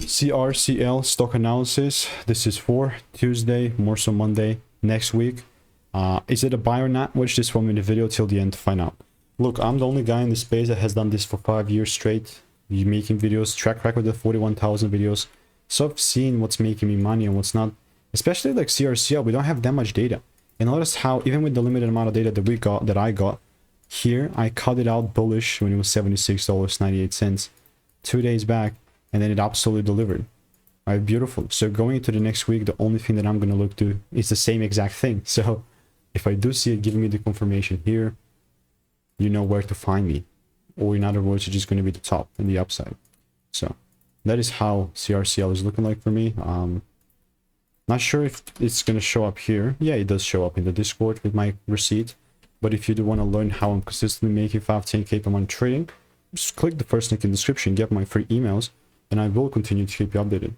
CRCL stock analysis. This is for Tuesday, more so Monday next week. Is it a buy or not? Watch this one in the video till the end to find out. Look, I'm the only guy in the space that has done this for 5 years straight. Making videos, track record of 41,000 videos. So I've seen what's making me money and what's not. Especially like CRCL, we don't have that much data. And notice how even with the limited amount of data that I got, here I cut it out bullish when it was $76.98 2 days back, and then it absolutely delivered. All right, beautiful. So going into the next week, the only thing that I'm going to look to is the same exact thing. So if I do see it giving me the confirmation here, you know where to find me. Or in other words, it's just going to be the top and the upside. So that is how CRCL is looking like for me. Not sure if it's going to show up here. Yeah, it does show up in the Discord with my receipt. But if you do want to learn how I'm consistently making 5-10K per month trading, just click the first link in the description, get my free emails, and I will continue to keep you updated.